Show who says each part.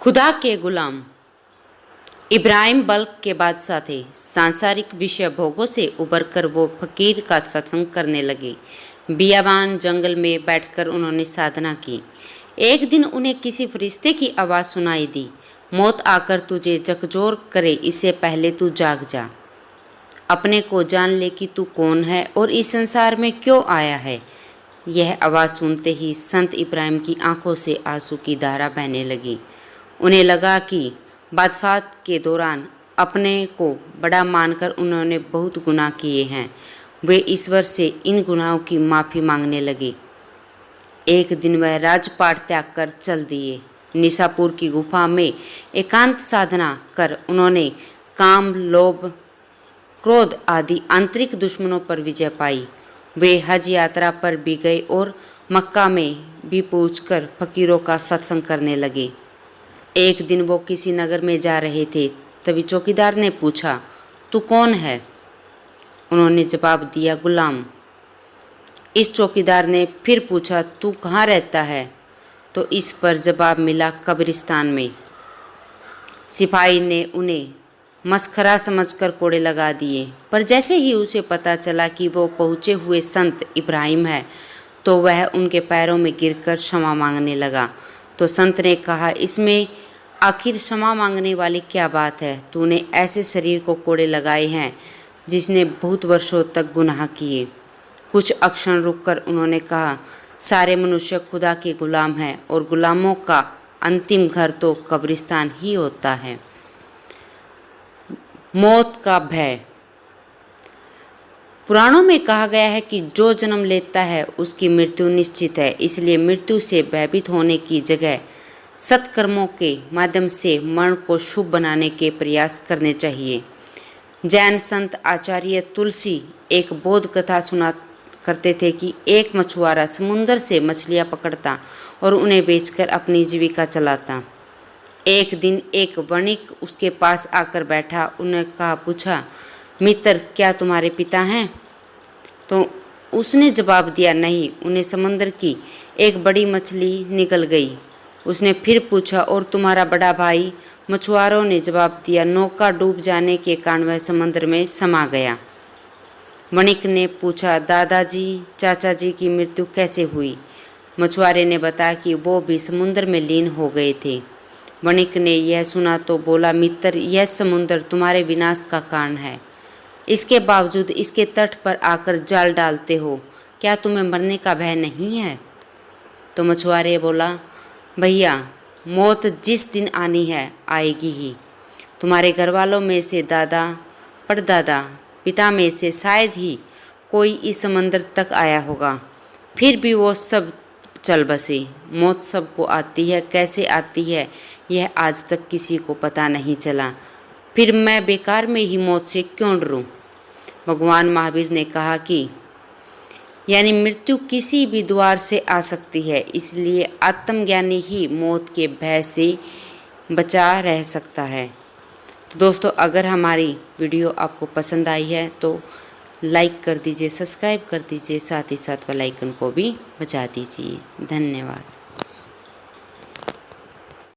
Speaker 1: खुदा के गुलाम। इब्राहिम बल्ख के बादशाह थे। सांसारिक विषय भोगों से उबरकर वो फकीर का सत्संग करने लगे। बियाबान जंगल में बैठकर उन्होंने साधना की। एक दिन उन्हें किसी फरिश्ते की आवाज़ सुनाई दी, मौत आकर तुझे झकझोर करे इससे पहले तू जाग जा। अपने को जान ले कि तू कौन है और इस संसार में क्यों आया है। यह आवाज़ सुनते ही संत इब्राहिम की आंखों से आंसू की धारा बहने लगी। उन्हें लगा कि बादशाहत के दौरान अपने को बड़ा मानकर उन्होंने बहुत गुनाह किए हैं। वे ईश्वर से इन गुनाहों की माफ़ी मांगने लगे। एक दिन वह राजपाट त्याग कर चल दिए। निशापुर की गुफा में एकांत साधना कर उन्होंने काम, लोभ, क्रोध आदि आंतरिक दुश्मनों पर विजय पाई। वे हज यात्रा पर भी गए और मक्का में भी पहुंचकर फकीरों का सत्संग करने लगे। एक दिन वो किसी नगर में जा रहे थे, तभी चौकीदार ने पूछा, तू कौन है? उन्होंने जवाब दिया, गुलाम। इस चौकीदार ने फिर पूछा, तू कहाँ रहता है? तो इस पर जवाब मिला, कब्रिस्तान में। सिपाही ने उन्हें मस्खरा समझकर कोड़े लगा दिए, पर जैसे ही उसे पता चला कि वो पहुँचे हुए संत इब्राहिम है, तो वह उनके पैरों में गिरकर क्षमा मांगने लगा। तो संत ने कहा, इसमें आखिर क्षमा मांगने वाली क्या बात है? तूने ऐसे शरीर को कोड़े लगाए हैं जिसने बहुत वर्षों तक गुनाह किए। कुछ अक्षण रुककर उन्होंने कहा, सारे मनुष्य खुदा के गुलाम हैं और गुलामों का अंतिम घर तो कब्रिस्तान ही होता है। मौत का भय। पुराणों में कहा गया है कि जो जन्म लेता है उसकी मृत्यु निश्चित है, इसलिए मृत्यु से भयभीत होने की जगह सत्कर्मों के माध्यम से मरण को शुभ बनाने के प्रयास करने चाहिए। जैन संत आचार्य तुलसी एक बौद्ध कथा सुना करते थे कि एक मछुआरा समुद्र से मछलियां पकड़ता और उन्हें बेचकर अपनी जीविका चलाता। एक दिन एक वणिक उसके पास आकर बैठा। उन्हें पूछा, मित्र, क्या तुम्हारे पिता हैं? तो उसने जवाब दिया, नहीं, उन्हें समुद्र की एक बड़ी मछली निगल गई। उसने फिर पूछा, और तुम्हारा बड़ा भाई? मछुआरों ने जवाब दिया, नौका डूब जाने के कारण वह समुद्र में समा गया। वणिक ने पूछा, दादाजी, चाचा जी की मृत्यु कैसे हुई? मछुआरे ने बताया कि वो भी समुद्र में लीन हो गए थे। वणिक ने यह सुना तो बोला, मित्र, यह समुद्र तुम्हारे विनाश का कारण है। इसके बावजूद इसके तट पर आकर जाल डालते हो। क्या तुम्हें मरने का भय नहीं है? तो मछुआरे बोला, भैया, मौत जिस दिन आनी है आएगी ही। तुम्हारे घर वालों में से दादा, परदादा, पिता में से शायद ही कोई इस समंदर तक आया होगा, फिर भी वो सब चल बसे। मौत सबको आती है, कैसे आती है यह आज तक किसी को पता नहीं चला। फिर मैं बेकार में ही मौत से क्यों डरूं? भगवान महावीर ने कहा कि यानी मृत्यु किसी भी द्वार से आ सकती है, इसलिए आत्मज्ञानी ही मौत के भय से बचा रह सकता है। तो दोस्तों, अगर हमारी वीडियो आपको पसंद आई है तो लाइक कर दीजिए, सब्सक्राइब कर दीजिए, साथ ही साथ बेल आइकन को भी बजा दीजिए। धन्यवाद।